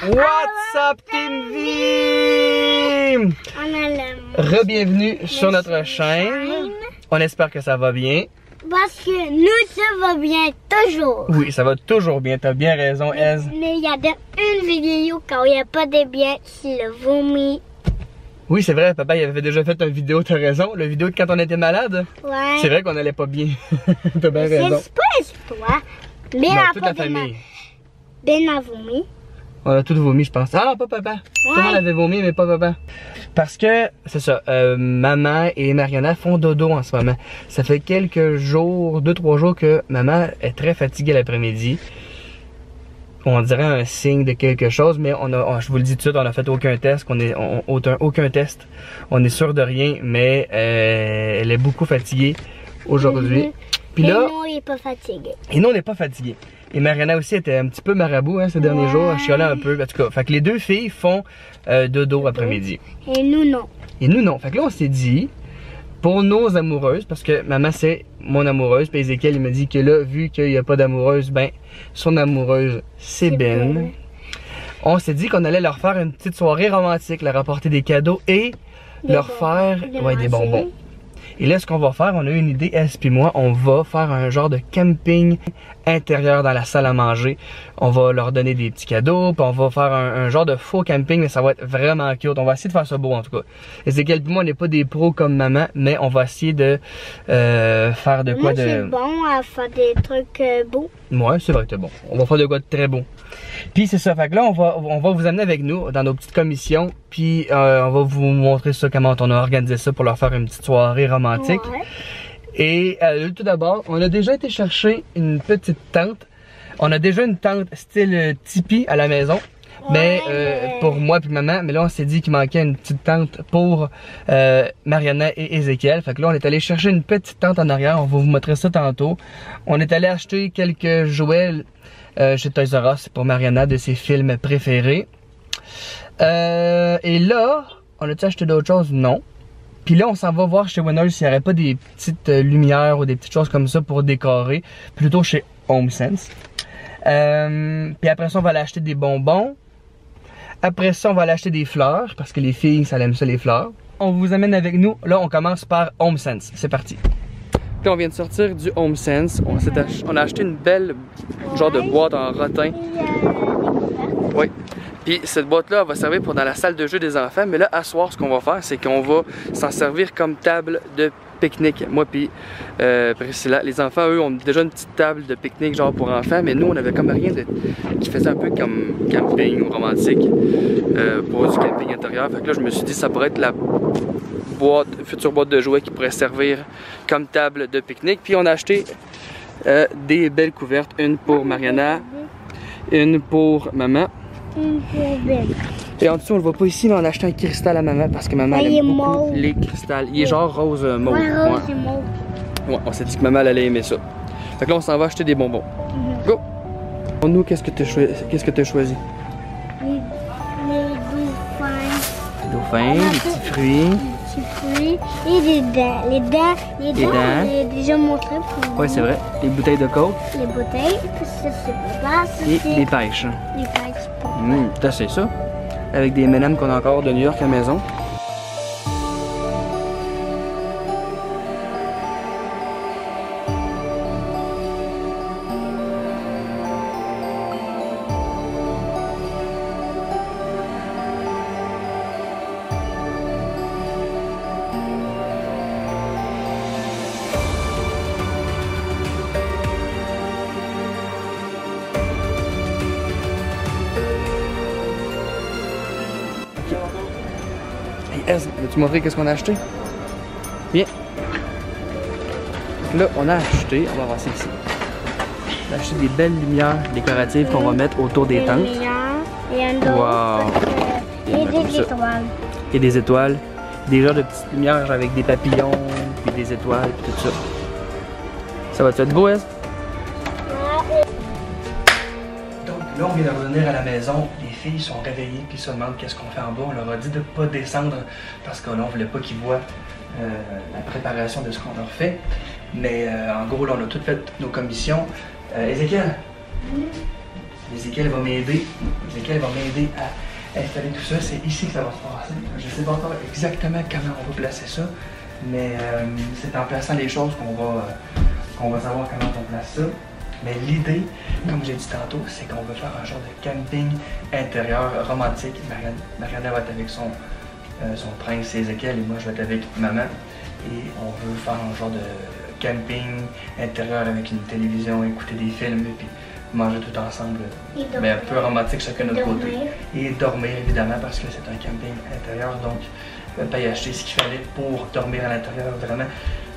What's up Team V? Re-bienvenue sur notre chaîne. On espère que ça va bien. Parce que nous, ça va bien toujours. Oui, ça va toujours bien, t'as bien raison, Ez. Mais il y a une vidéo quand il n'y a pas de bien qui le vomit. Oui, c'est vrai, papa, il avait déjà fait une vidéo, t'as raison. La vidéo de quand on était malade. Ouais. C'est vrai qu'on allait pas bien. T'as bien raison. C'est pas toi. Ben Non, a toute pas la famille. Ben a vomi. On a tous vomi, je pense. Ah non, pas papa. Tout le monde avait vomi, mais pas papa. Parce que, c'est ça, maman et Mariana font dodo en ce moment. Ça fait quelques jours, 2-3 jours que maman est très fatiguée l'après-midi. On dirait un signe de quelque chose, mais je vous le dis tout de suite, on n'a fait aucun test, aucun test. On est sûr de rien, mais elle est beaucoup fatiguée aujourd'hui. Puis là, nous, il n'est pas fatigué. Et nous, on n'est pas fatigué. Et Mariana aussi était un petit peu marabout ces derniers jours, elle chialait un peu. En tout cas, fait que les deux filles font dodo après-midi. Et nous, non. Et nous, non. Fait que là, on s'est dit, pour nos amoureuses, parce que maman, c'est mon amoureuse, puis Ezekiel, il m'a dit que là, vu qu'il n'y a pas d'amoureuse, ben, son amoureuse, c'est Ben. On s'est dit qu'on allait leur faire une petite soirée romantique, leur apporter des cadeaux et leur faire des bonbons. Et là, ce qu'on va faire, on a eu une idée, Elle puis moi, on va faire un genre de camping intérieur dans la salle à manger. On va leur donner des petits cadeaux, puis on va faire un genre de faux camping, mais ça va être vraiment cute. On va essayer de faire ça beau en tout cas. Ezekiel puis moi, on n'est pas des pros comme maman, mais on va essayer de faire de quoi de... c'est bon à faire des trucs beaux. Ouais, c'est vrai que c'est bon. On va faire de quoi de très beau. Puis c'est ça, fait que là, on va vous amener avec nous dans nos petites commissions, puis on va vous montrer ça, comment on a organisé ça pour leur faire une petite soirée romantique. Ouais. Et tout d'abord, on a déjà été chercher une petite tente. On a déjà une tente style tipi à la maison. Mais pour moi et maman, mais là on s'est dit qu'il manquait une petite tente pour Mariana et Ezekiel. Fait que là on est allé chercher une petite tente en arrière, on va vous montrer ça tantôt. On est allé acheter quelques jouets chez Toys R Us pour Mariana de ses films préférés. Et là, on a-tu acheté d'autres choses? Non. Puis là on s'en va voir chez Winners s'il n'y aurait pas des petites lumières ou des petites choses comme ça pour décorer. Plutôt chez HomeSense. Puis après ça on va aller acheter des bonbons. Après ça, on va aller acheter des fleurs, parce que les filles, ça aime ça, les fleurs. On vous amène avec nous. Là, on commence par HomeSense. C'est parti. Puis on vient de sortir du HomeSense. On a acheté une belle genre de boîte en rotin. Oui. Puis cette boîte-là, va servir pour dans la salle de jeu des enfants. Mais là, à soir, ce qu'on va faire, c'est qu'on va s'en servir comme table de pique-nique. Moi puis Priscilla. Les enfants, eux, ont déjà une petite table de pique-nique genre pour enfants. Mais nous, on avait comme rien qui faisait un peu comme camping ou romantique pour du camping intérieur. Fait que là, je me suis dit ça pourrait être la future boîte de jouets qui pourrait servir comme table de pique-nique. Puis on a acheté des belles couvertes. Une pour Mariana, une pour maman. Et en dessous, on le voit pas ici, mais on a acheté un cristal à maman parce que maman aime beaucoup les cristals. Il est genre rose mauve. Ouais, rose et mauve. Ouais, on s'est dit que maman elle allait aimer ça. Fait que là, on s'en va acheter des bonbons. Go! Pour nous, qu'est-ce que tu as choisi? Les dauphins. Les dauphins, les petits fruits. Les petits fruits et les dents. Les dents, j'ai déjà montré pour vous. Ouais, c'est vrai. Les bouteilles de coke. Les bouteilles, puis ça c'est pas ça. Et les pêches. Les pêches pour T'as c'est ça. Avec des M&M qu'on a encore de New York à la maison. Veux-tu montrer qu'est-ce qu'on a acheté? Bien. Là, on a acheté, on va avancer ici. On a acheté des belles lumières décoratives qu'on va mettre autour des tentes. Et un autre. Wow. Et des étoiles. Et des étoiles. Des genres de petites lumières avec des papillons, puis des étoiles, puis tout ça. Ça va-tu être beau, Est? Donc là, on vient de revenir à la maison. Les filles sont réveillées puis se demandent qu'est-ce qu'on fait en bas. On leur a dit de ne pas descendre parce qu'on ne voulait pas qu'ils voient la préparation de ce qu'on leur fait. Mais en gros, là, on a tout fait nos commissions. Ezekiel, Ezekiel va m'aider. Ezekiel va m'aider à installer tout ça. C'est ici que ça va se passer. Je ne sais pas encore exactement comment on va placer ça, mais c'est en plaçant les choses qu'on va savoir comment on place ça. Mais l'idée, comme j'ai dit tantôt, c'est qu'on veut faire un genre de camping intérieur romantique. Marianne va être avec son prince Ezekiel et moi je vais être avec maman. Et on veut faire un genre de camping intérieur avec une télévision, écouter des films et puis manger tout ensemble. Mais un peu romantique chacun de notre côté. Et dormir évidemment parce que c'est un camping intérieur. Donc pas y acheter ce qu'il fallait pour dormir à l'intérieur vraiment.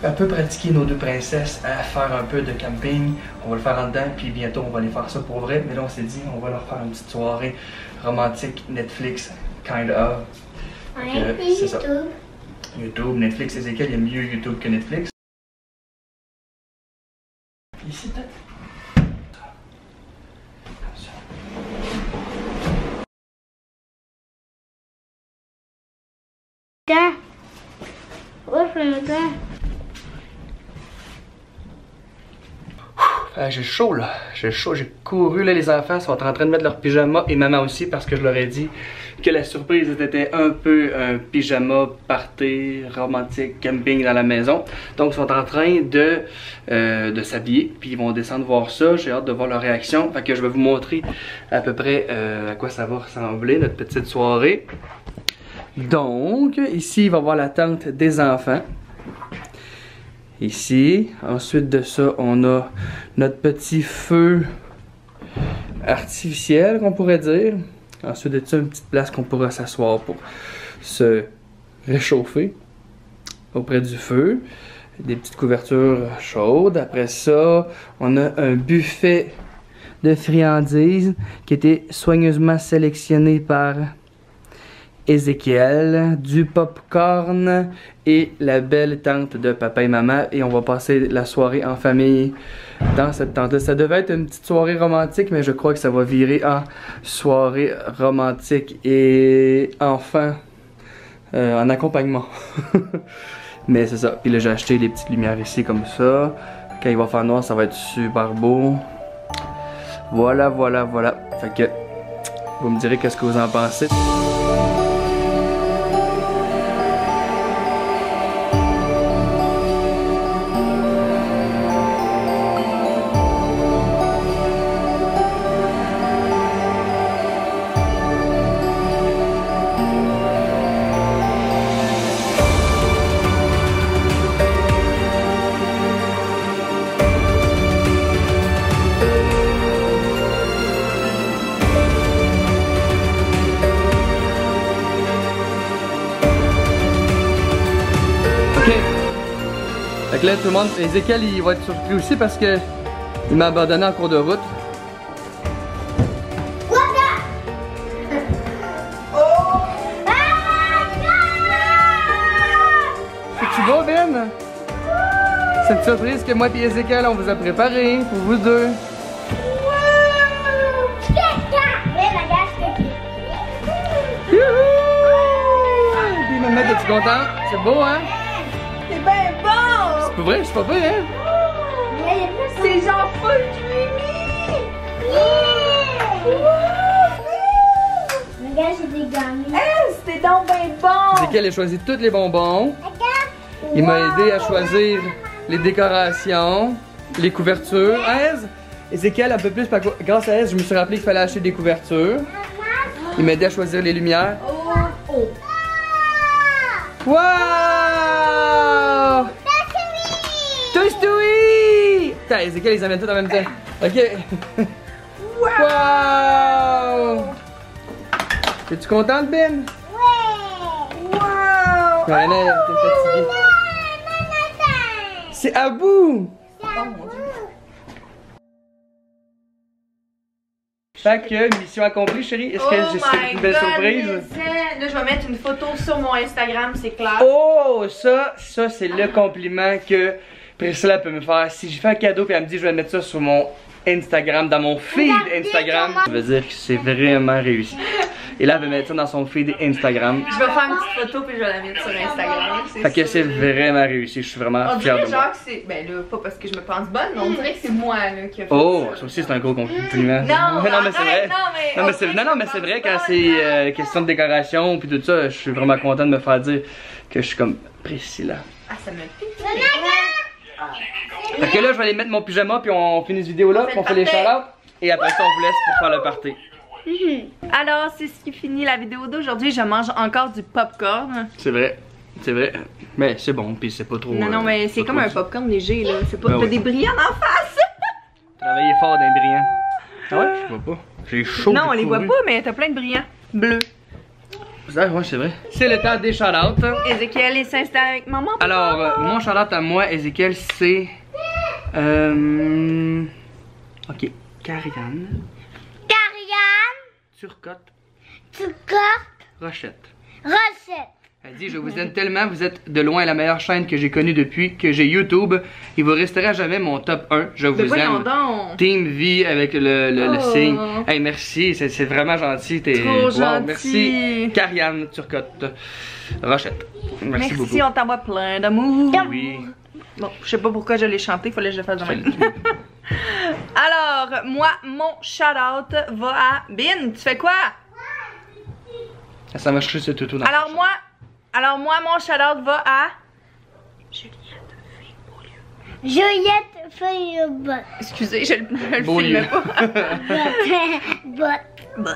Un peu pratiquer nos deux princesses à faire un peu de camping. On va le faire en dedans, puis bientôt on va aller faire ça pour vrai. Mais là on s'est dit, on va leur faire une petite soirée romantique Netflix, kind of. C'est ça. YouTube, Netflix, Ezekiel, il y a mieux YouTube que Netflix. Ici peut-être. Comme ça. J'ai chaud là, j'ai chaud, j'ai couru là, les enfants sont en train de mettre leur pyjama et maman aussi parce que je leur ai dit que la surprise était un peu un pyjama party romantique camping dans la maison. Donc ils sont en train de s'habiller puis ils vont descendre voir ça, j'ai hâte de voir leur réaction. Fait que je vais vous montrer à peu près à quoi ça va ressembler notre petite soirée. Donc ici il va y avoir la tente des enfants. Ici, ensuite de ça, on a notre petit feu artificiel qu'on pourrait dire. Ensuite de ça, une petite place qu'on pourra s'asseoir pour se réchauffer auprès du feu. Des petites couvertures chaudes. Après ça, on a un buffet de friandises qui a été soigneusement sélectionné par Ezekiel, du popcorn et la belle tente de papa et maman. Et on va passer la soirée en famille dans cette tente-là. Ça devait être une petite soirée romantique, mais je crois que ça va virer en soirée romantique et enfant en accompagnement. Mais c'est ça. Puis là, j'ai acheté des petites lumières ici comme ça. Quand il va faire noir, ça va être super beau. Voilà, voilà, voilà. Fait que vous me direz qu'est-ce que vous en pensez. Fait que là, tout le monde, Ezekiel, il va être surpris aussi parce que il m'a abandonné en cours de route. C'est-tu beau, Ben? C'est une surprise que moi et Ezekiel, on vous a préparé pour vous deux. Puis maman, es-tu content? C'est beau, hein? C'est bien bon! C'est pas vrai, c'est pas vrai, hein? C'est genre full creamy! Regarde, j'ai des gagné. C'était donc bien bon! Ezekiel a choisi tous les bonbons. Il m'a aidé à choisir les décorations, les couvertures. Aise, Ezekiel un peu plus, grâce à Aise, je me suis rappelé qu'il fallait acheter des couvertures. Il m'a aidé à choisir les lumières. Wow! Toy Story! Putain, Ezekiel, ils amènent tout en même temps. Ok. Wow! Es-tu contente, Ben? Ouais! Wow! Marianne, t'es fatiguée. C'est à bout! Fait que, mission accomplie, chérie. Est-ce que j'ai une belle surprise? Là, je vais mettre une photo sur mon Instagram, c'est clair. Oh, ça c'est le compliment que Priscilla peut me faire. Si je fais un cadeau et elle me dit je vais mettre ça sur mon Instagram, dans mon feed Instagram, ça veut dire que c'est vraiment réussi. Et là, elle va mettre ça dans son feed Instagram. Je vais faire une petite photo puis je vais la mettre sur Instagram. Fait que c'est vraiment réussi, je suis vraiment On fier dirait de moi. genre que c'est. Ben là, pas parce que je me pense bonne, mais on dirait que c'est moi là qui a fait Oh, ça. ça aussi c'est un gros compliment. Non, mais c'est vrai. non, mais c'est vrai quand c'est question de décoration puis tout ça, je suis vraiment content de me faire dire que je suis comme Priscilla. Ah, ça me pique. Fait que là, je vais aller mettre mon pyjama puis on finit cette vidéo là, on fait les shout-outs et après ça on vous laisse pour faire le party. Alors, c'est ce qui finit la vidéo d'aujourd'hui. Je mange encore du popcorn. C'est vrai. Mais c'est bon, puis c'est pas trop. Non, mais c'est comme un popcorn léger là. C'est pas. Ben T'as oui. des brillants en face! Travailler fort d'un brillant. Ah ouais? Je vois pas. J'ai chaud. Non, on j'ai les voit couru. pas, mais t'as plein de brillants bleus. Ah, ouais, c'est vrai. C'est le temps des shout-outs. Ézéchiel, il s'installe avec maman. Alors, mon shout-out à moi, Ézéchiel, c'est. Ok, Karianne, Karianne, Turcotte, Rochette. recette. Elle dit: je vous aime tellement, vous êtes de loin la meilleure chaîne que j'ai connue depuis que j'ai YouTube. Il vous restera jamais mon top 1. Je Mais vous voyons aime. donc. Team V avec le Oh. signe. Hey, merci, c'est vraiment gentil. Trop gentil. Merci, Karianne Turcotte. Rochette. Merci beaucoup. Merci, on t'envoie plein d'amour. Oui. Bon, je sais pas pourquoi je l'ai chanté, fallait que je le fasse de même. Alors, moi, mon shout-out va à Bin. Tu fais quoi? Ça m'a cherché ce toutou dans Alors moi, mon shout-out va à Juliette Feuillebot. Excusez, je le Beau filme lieu. pas. Bot.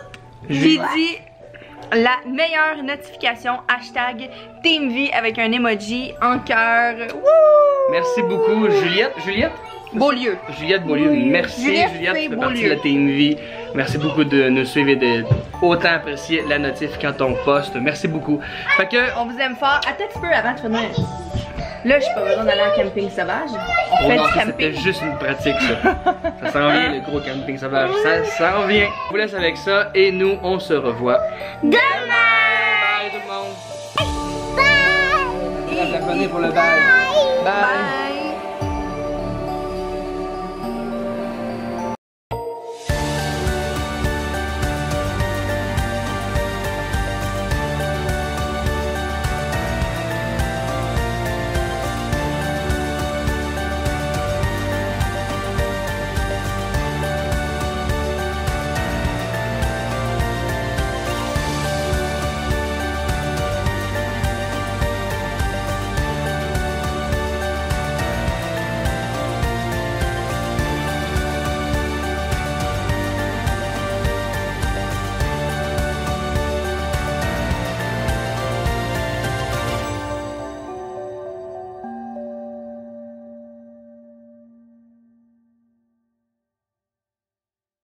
J'ai dit la meilleure notification hashtag TeamV avec un emoji en cœur. Wouh! Merci beaucoup, Juliette. Beaulieu. Juliette Beaulieu. Merci, Juliette Juliette. Tu fais partie Beaulieu. de la Team V. Merci beaucoup de nous suivre et de autant apprécier la notif quand on poste. Merci beaucoup. Fait que. On vous aime fort. Attends un petit peu avant de finir. Là, j'ai pas besoin d'aller en camping sauvage. On Oh fait non, du ça, camping. c'était juste une pratique, ça. Ça s'en vient, le gros camping sauvage. Ça s'en vient. Je vous laisse avec ça et nous, on se revoit. Demain. Bye tout le monde. Bye. La pour le bye. Bye. Bye.